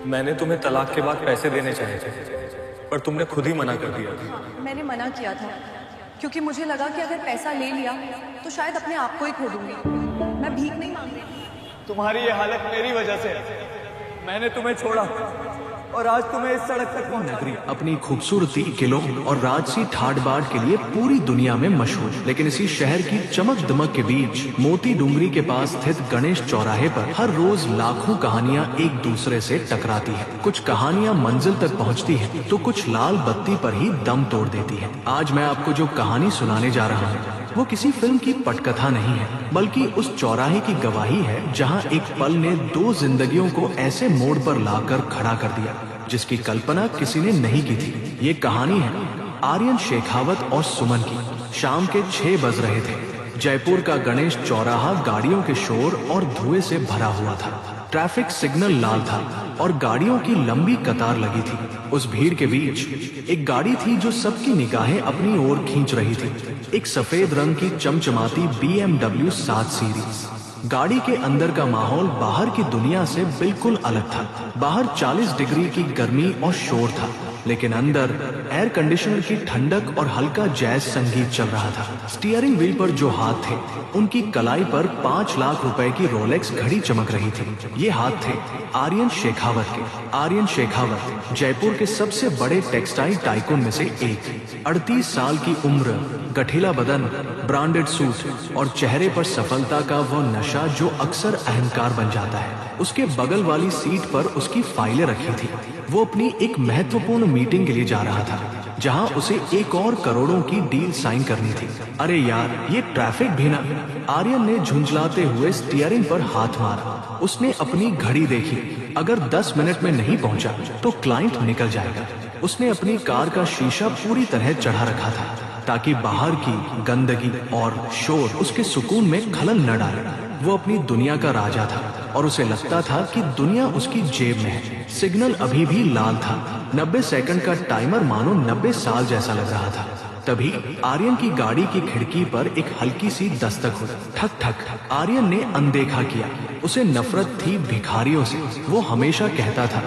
मैंने तुम्हें तलाक के बाद पैसे देने चाहे थे, पर तुमने खुद ही मना कर दिया। मैंने मना किया था क्योंकि मुझे लगा कि अगर पैसा ले लिया तो शायद अपने आप को ही खो दूंगी। मैं भीख नहीं मांग रही। तुम्हारी ये हालत मेरी वजह से है। मैंने तुम्हें छोड़ा और आज तुम्हें इस सड़क तक पहुंचा। नगरी अपनी खूबसूरती, किलों और राजसी ठाट बाट के लिए पूरी दुनिया में मशहूर, लेकिन इसी शहर की चमक दमक के बीच मोती डूंगरी के पास स्थित गणेश चौराहे पर हर रोज लाखों कहानियां एक दूसरे से टकराती हैं। कुछ कहानियां मंजिल तक पहुंचती हैं, तो कुछ लाल बत्ती पर ही दम तोड़ देती हैं। आज मैं आपको जो कहानी सुनाने जा रहा हूँ वो किसी फिल्म की पटकथा नहीं है, बल्कि उस चौराहे की गवाही है जहां एक पल ने दो जिंदगियों को ऐसे मोड़ पर लाकर खड़ा कर दिया जिसकी कल्पना किसी ने नहीं की थी। ये कहानी है आर्यन शेखावत और सुमन की। शाम के 6 बज रहे थे। जयपुर का गणेश चौराहा गाड़ियों के शोर और धुएं से भरा हुआ था। ट्रैफिक सिग्नल लाल था और गाड़ियों की लंबी कतार लगी थी। उस भीड़ के बीच एक गाड़ी थी जो सबकी निगाहें अपनी ओर खींच रही थी। एक सफेद रंग की चमचमाती BMW 7 सीरीज। गाड़ी के अंदर का माहौल बाहर की दुनिया से बिल्कुल अलग था। बाहर 40 डिग्री की गर्मी और शोर था, लेकिन अंदर एयर कंडीशनर की ठंडक और हल्का जैज संगीत चल रहा था। स्टीयरिंग व्हील पर जो हाथ थे, उनकी कलाई पर 5 लाख रुपए की रोलेक्स घड़ी चमक रही थी। ये हाथ थे आर्यन शेखावत के। आर्यन शेखावत जयपुर के सबसे बड़े टेक्सटाइल टाइकून में से एक। 38 साल की उम्र, गठीला बदन, ब्रांडेड सूट और चेहरे पर सफलता का वो नशा जो अक्सर अहंकार बन जाता है। उसके बगल वाली सीट पर उसकी फाइलें रखी थी। वो अपनी एक महत्वपूर्ण मीटिंग के लिए जा रहा था, जहां उसे एक और करोड़ों की डील साइन करनी थी। अरे यार, ये ट्रैफिक भी ना। आर्यन ने झुंझलाते हुए स्टीयरिंग पर हाथ मारा। उसने अपनी घड़ी देखी। अगर 10 मिनट में नहीं पहुंचा तो क्लाइंट निकल जाएगा। उसने अपनी कार का शीशा पूरी तरह चढ़ा रखा था ताकि बाहर की गंदगी और शोर उसके सुकून में खलल न डाले। वो अपनी दुनिया का राजा था और उसे लगता था कि दुनिया उसकी जेब में है। सिग्नल अभी भी लाल था। 90 सेकंड का टाइमर मानो 90 साल जैसा लग रहा था। तभी आर्यन की गाड़ी की खिड़की पर एक हल्की सी दस्तक हुई। ठक ठक। आर्यन ने अनदेखा किया। उसे नफरत थी भिखारियों से। वो हमेशा कहता था,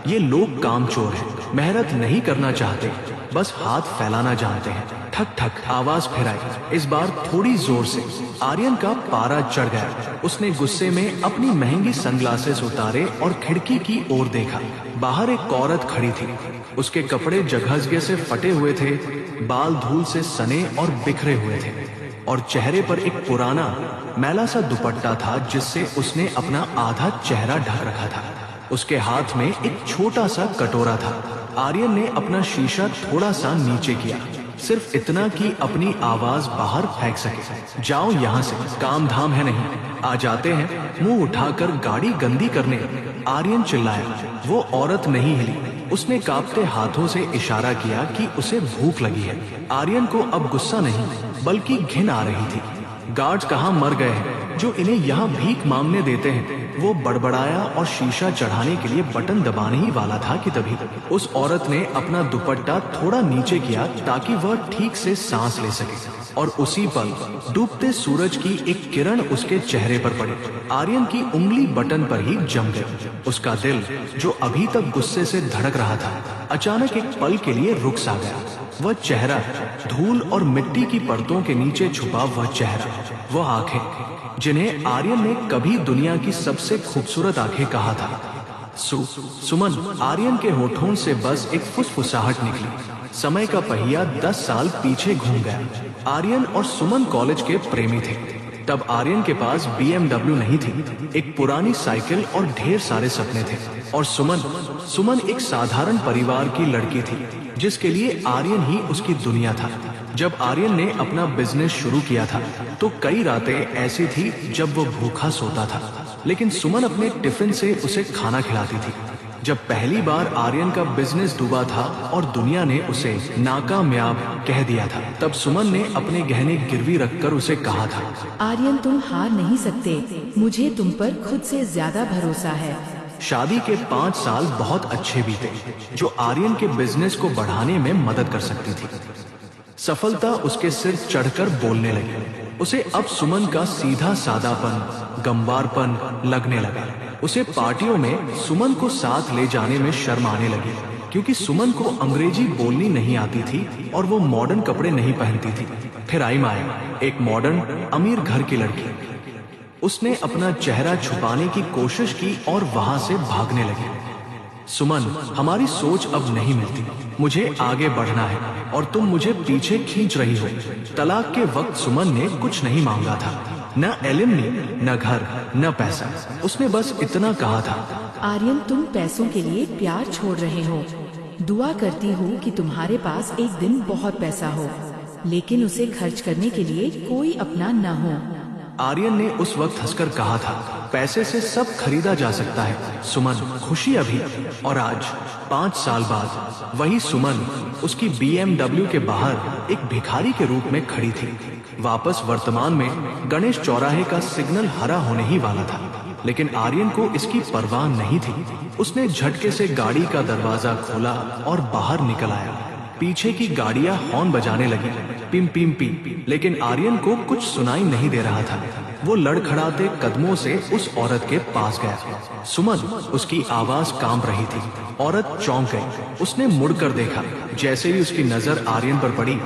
ये लोग कामचोर हैं, मेहनत नहीं करना चाहते, बस हाथ फैलाना जानते हैं। ठक ठक आवाज फिर आई, इस बार थोड़ी जोर से। आर्यन का पारा चढ़ गया। उसने गुस्से में अपनी महंगी सनग्लासेस उतारे और खिड़की की ओर देखा। बाहर एक औरत खड़ी थी। उसके कपड़े जगहजगे से फटे हुए थे, बाल धूल से सने और बिखरे हुए थे, और चेहरे पर एक पुराना मैला सा दुपट्टा था जिससे उसने अपना आधा चेहरा ढक रखा था। उसके हाथ में एक छोटा सा कटोरा था। आर्यन ने अपना शीशा थोड़ा सा नीचे किया, सिर्फ इतना कि अपनी आवाज बाहर फेंक सके। जाओ यहाँ से, काम धाम है नहीं, आ जाते हैं मुंह उठाकर गाड़ी गंदी करने। आर्यन चिल्लाया। वो औरत नहीं हिली। उसने कांपते हाथों से इशारा किया कि उसे भूख लगी है। आर्यन को अब गुस्सा नहीं बल्कि घिन आ रही थी। गार्ड्स कहाँ मर गए हैं जो इन्हें यहाँ भीख मांगने देते हैं। वो बड़बड़ाया और शीशा चढ़ाने के लिए बटन दबाने ही वाला था कि तभी उस औरत ने अपना दुपट्टा थोड़ा नीचे किया ताकि वह ठीक से सांस ले सके, और उसी पल डूबते सूरज की एक किरण उसके चेहरे पर पड़ी। आर्यन की उंगली बटन पर ही जम गई। उसका दिल, जो अभी तक गुस्से से धड़क रहा था, अचानक एक पल के लिए रुक सा गया। वह चेहरा, धूल और मिट्टी की परतों के नीचे छुपा वह चेहरा, वह आंखें जिन्हें आर्यन ने कभी दुनिया की सबसे खूबसूरत आंखें कहा था। सुमन। आर्यन के होठों से बस एक फुसफुसाहट निकली। समय का पहिया 10 साल पीछे घूम गया। आर्यन और सुमन कॉलेज के प्रेमी थे। तब आर्यन के पास BMW नहीं थी, एक पुरानी साइकिल और ढेर सारे सपने थे। और सुमन एक साधारण परिवार की लड़की थी जिसके लिए आर्यन ही उसकी दुनिया था। जब आर्यन ने अपना बिजनेस शुरू किया था तो कई रातें ऐसी थी जब वो भूखा सोता था, लेकिन सुमन अपने टिफिन से उसे खाना खिलाती थी। जब पहली बार आर्यन का बिजनेस डूबा था और दुनिया ने उसे नाकामयाब कह दिया था, तब सुमन ने अपने गहने गिरवी रखकर उसे कहा था, आर्यन तुम हार नहीं सकते, मुझे तुम पर खुद से ज्यादा भरोसा है। शादी के 5 साल बहुत अच्छे बीते जो आर्यन के बिजनेस को बढ़ाने में मदद कर सकती थी। सफलता उसके सिर चढ़कर बोलने लगी। उसे अब सुमन का सीधा सादापन, गंवारपन लगने लगा। उसे पार्टियों में सुमन को साथ ले जाने में शर्म आने लगी, क्योंकि सुमन को अंग्रेजी बोलनी नहीं आती थी और वो मॉडर्न कपड़े नहीं पहनती थी। फिर आई माया, एक मॉडर्न अमीर घर की लड़की। उसने अपना चेहरा छुपाने की कोशिश की और वहां से भागने लगी। सुमन, हमारी सोच अब नहीं मिलती। मुझे आगे बढ़ना है और तुम मुझे पीछे खींच रही हो। तलाक के वक्त सुमन ने कुछ नहीं मांगा था, न एलिमनी, न घर, न पैसा। उसने बस इतना कहा था, आर्यन, तुम पैसों के लिए प्यार छोड़ रहे हो। दुआ करती हूँ कि तुम्हारे पास एक दिन बहुत पैसा हो, लेकिन उसे खर्च करने के लिए कोई अपना न हो। आर्यन ने उस वक्त हंसकर कहा था, पैसे से सब खरीदा जा सकता है सुमन, खुशी अभी। और आज 5 साल बाद वही सुमन उसकी BMW के बाहर एक भिखारी के रूप में खड़ी थी। वापस वर्तमान में गणेश चौराहे का सिग्नल हरा होने ही वाला था, लेकिन आर्यन को इसकी परवाह नहीं थी। उसने झटके से गाड़ी का दरवाजा खोला और बाहर निकल आया। पीछे की गाड़ियां हॉर्न बजाने लगी, पिम पिम पी, लेकिन आर्यन को कुछ सुनाई नहीं दे रहा था। वो लड़खड़ाते कदमों से उस औरत के पास गया। सुमन, उसकी आवाज कांप रही थी। औरत चौंक गई। उसने मुड़कर देखा। जैसे ही उसकी नजर आर्यन पर पड़ी,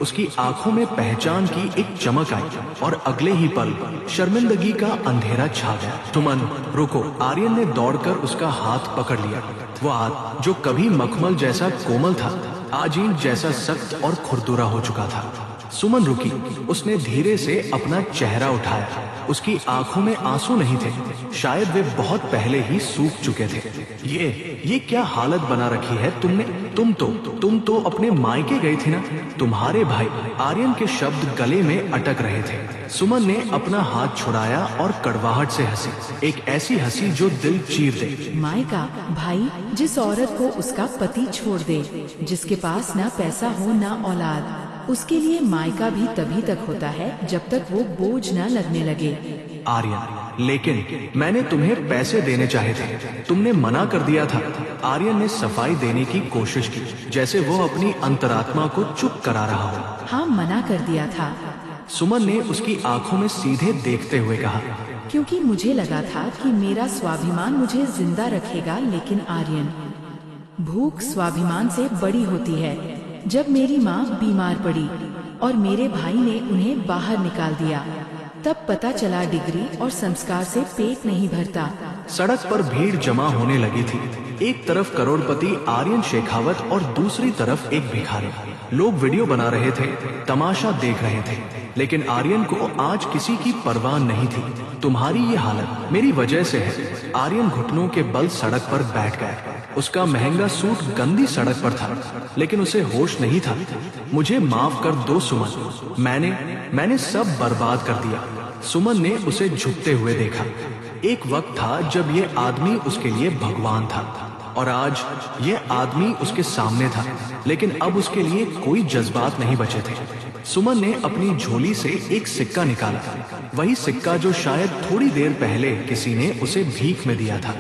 उसकी आंखों में पहचान की एक चमक आई और अगले ही पल शर्मिंदगी का अंधेरा छा गया। सुमन, रुको। आर्यन ने दौड़कर उसका हाथ पकड़ लिया। वो हाथ जो कभी मखमल जैसा कोमल था, आज ईंट जैसा सख्त और खुरदुरा हो चुका था। सुमन रुकी। उसने धीरे से अपना चेहरा उठाया। उसकी आंखों में आंसू नहीं थे, शायद वे बहुत पहले ही सूख चुके थे। ये क्या हालत बना रखी है तुमने? तुम तो अपने मायके गई थी ना? तुम्हारे भाई। आर्यन के शब्द गले में अटक रहे थे। सुमन ने अपना हाथ छुड़ाया और कड़वाहट से हंसी, एक ऐसी हंसी जो दिल चीर दे। मायका, भाई, जिस औरत को उसका पति छोड़ दे, जिसके पास ना पैसा हो ना औलाद, उसके लिए मायका भी तभी तक होता है जब तक वो बोझ न लगने लगे। आर्यन, लेकिन मैंने तुम्हें पैसे देने चाहे थे, तुमने मना कर दिया था। आर्यन ने सफाई देने की कोशिश की, जैसे वो अपनी अंतरात्मा को चुप करा रहा हो। हाँ, मना कर दिया था। सुमन ने उसकी आंखों में सीधे देखते हुए कहा, क्योंकि मुझे लगा था कि मेरा स्वाभिमान मुझे जिंदा रखेगा, लेकिन आर्यन, भूख स्वाभिमान से बड़ी होती है। जब मेरी माँ बीमार पड़ी और मेरे भाई ने उन्हें बाहर निकाल दिया, तब पता चला डिग्री और संस्कार से पेट नहीं भरता। सड़क पर भीड़ जमा होने लगी थी। एक तरफ करोड़पति आर्यन शेखावत और दूसरी तरफ एक भिखारी। लोग वीडियो बना रहे थे, तमाशा देख रहे थे, लेकिन आर्यन को आज किसी की परवाह नहीं थी। तुम्हारी ये हालत मेरी वजह से है। आर्यन घुटनों के बल सड़क पर बैठ गया। उसका महंगा सूट गंदी सड़क पर था, लेकिन उसे होश नहीं था। मुझे माफ कर दो सुमन, मैंने सब बर्बाद कर दिया। सुमन ने उसे झुकते हुए देखा। एक वक्त था जब ये आदमी उसके लिए भगवान था, और आज ये आदमी उसके सामने था, लेकिन अब उसके लिए कोई जज्बात नहीं बचे थे। सुमन ने अपनी झोली से एक सिक्का निकाला, वही सिक्का जो शायद थोड़ी देर पहले किसी ने उसे भीख में दिया था।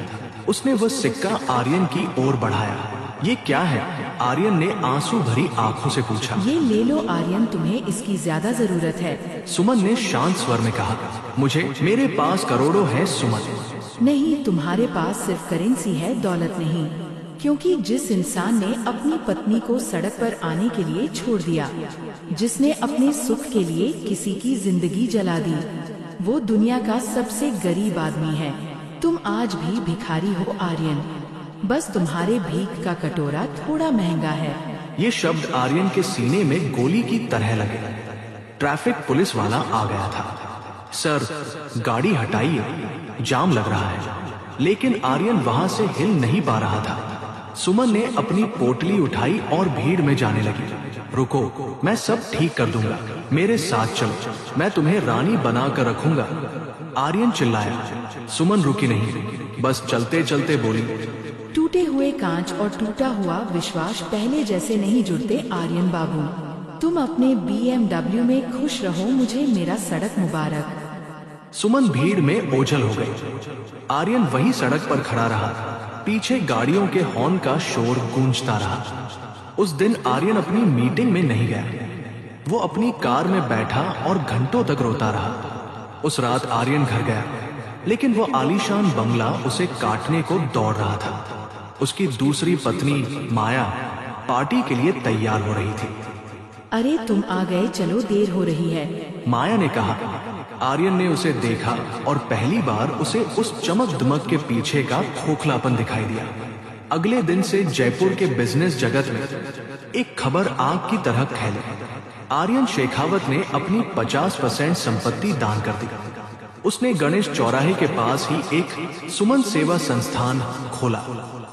उसने वह सिक्का आर्यन की ओर बढ़ाया। ये क्या है? आर्यन ने आंसू भरी आंखों से पूछा। ये ले लो आर्यन, तुम्हें इसकी ज्यादा जरूरत है। सुमन ने शांत स्वर में कहा, मेरे पास करोड़ों है सुमन। नहीं, तुम्हारे पास सिर्फ करेंसी है, दौलत नहीं। क्योंकि जिस इंसान ने अपनी पत्नी को सड़क पर आने के लिए छोड़ दिया, जिसने अपने सुख के लिए किसी की जिंदगी जला दी, वो दुनिया का सबसे गरीब आदमी है। तुम आज भी भिखारी हो आर्यन, बस तुम्हारे भीख का कटोरा थोड़ा महंगा है। ये शब्द आर्यन के सीने में गोली की तरह लगे। ट्रैफिक पुलिस वाला आ गया था। सर, गाड़ी हटाइए, जाम लग रहा है। लेकिन आर्यन वहां से हिल नहीं पा रहा था। सुमन ने अपनी पोटली उठाई और भीड़ में जाने लगी। रुको, मैं सब ठीक कर दूंगा, मेरे साथ चलो, मैं तुम्हें रानी बना कर रखूंगा। आर्यन चिल्लाया। सुमन रुकी नहीं, बस चलते चलते बोली, टूटे हुए कांच और टूटा हुआ विश्वास पहले जैसे नहीं जुड़ते आर्यन बाबू। तुम अपने BMW में खुश रहो, मुझे मेरा सड़क मुबारक। सुमन भीड़ में ओझल हो गई। आर्यन वही सड़क पर खड़ा रहा। पीछे गाड़ियों के हॉर्न का शोर गूंजता रहा। उस दिन आर्यन अपनी मीटिंग में नहीं गया। वो अपनी कार में बैठा और घंटों तक रोता रहा। उस रात आर्यन घर गया। लेकिन वो आलीशान बंगला उसे काटने को दौड़ रहा था। उसकी दूसरी पत्नी माया पार्टी के लिए तैयार हो रही थी। अरे तुम आ गए, चलो देर हो रही है। माया ने कहा। आर्यन ने उसे देखा और पहली बार उसे उस चमक दमक के पीछे का खोखलापन दिखाई दिया। अगले दिन से जयपुर के बिजनेस जगत में एक खबर आग की तरह फैली। आर्यन शेखावत ने अपनी 50% संपत्ति दान कर दी। उसने गणेश चौराहे के पास ही एक सुमन सेवा संस्थान खोला,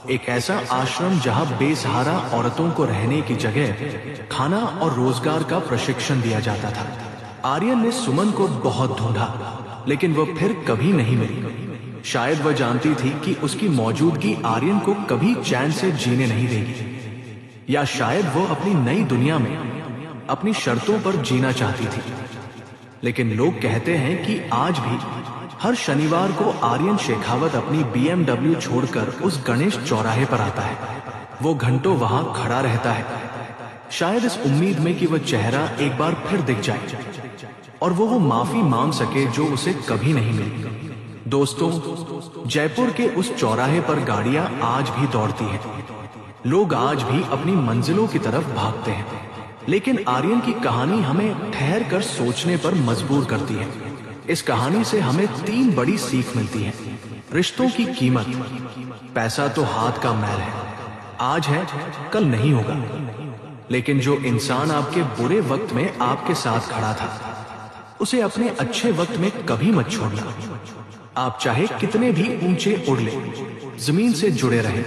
एक ऐसा आश्रम जहां बेसहारा औरतों को रहने की जगह खाना और रोजगार का प्रशिक्षण दिया जाता था। आर्यन ने सुमन को बहुत ढूंढा, लेकिन वह फिर कभी नहीं मिली। शायद वह जानती थी कि उसकी मौजूदगी आर्यन को कभी चैन से जीने नहीं देगी, या शायद वो अपनी नई दुनिया में अपनी शर्तों पर जीना चाहती थी। लेकिन लोग कहते हैं कि आज भी हर शनिवार को आर्यन शेखावत अपनी BMW छोड़कर उस गणेश चौराहे पर आता है। वो घंटों वहां खड़ा रहता है, शायद इस उम्मीद में कि वह चेहरा एक बार फिर दिख जाए और वो माफी मांग सके जो उसे कभी नहीं मिली। दोस्तों, जयपुर के उस चौराहे पर गाड़ियां आज भी दौड़ती हैं। लोग आज भी अपनी मंजिलों की तरफ भागते हैं, लेकिन आर्यन की कहानी हमें ठहर कर सोचने पर मजबूर करती है। इस कहानी से हमें 3 बड़ी सीख मिलती है। रिश्तों की कीमत। पैसा तो हाथ का मैल है, आज है कल नहीं होगा, लेकिन जो इंसान आपके बुरे वक्त में आपके साथ खड़ा था, उसे अपने अच्छे वक्त में कभी मत छोड़ना। आप चाहे कितने भी ऊंचे उड़ ले, जमीन से जुड़े रहें,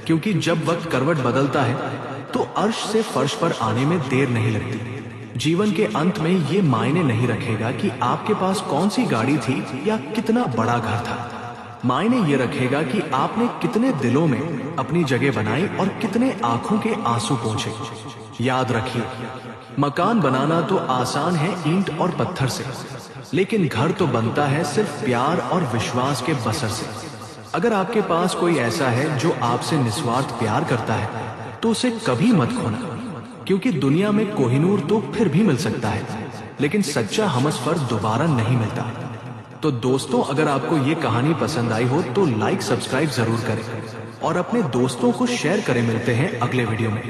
क्योंकि जब वक्त करवट बदलता है तो अर्श से फर्श पर आने में देर नहीं लगती। जीवन के अंत में ये मायने नहीं रखेगा कि आपके पास कौन सी गाड़ी थी या कितना बड़ा घर था। मायने ये रखेगा कि आपने कितने दिलों में अपनी जगह बनाई और कितने आंखों के आंसू पोंछे। याद रखिए, मकान बनाना तो आसान है ईंट और पत्थर से, लेकिन घर तो बनता है सिर्फ प्यार और विश्वास के बसर से। अगर आपके पास कोई ऐसा है जो आपसे निस्वार्थ प्यार करता है, तो उसे कभी मत खोना, क्योंकि दुनिया में कोहिनूर तो फिर भी मिल सकता है, लेकिन सच्चा हमसफर दोबारा नहीं मिलता। तो दोस्तों, अगर आपको ये कहानी पसंद आई हो तो लाइक सब्सक्राइब जरूर करें और अपने दोस्तों को शेयर करें। मिलते हैं अगले वीडियो में।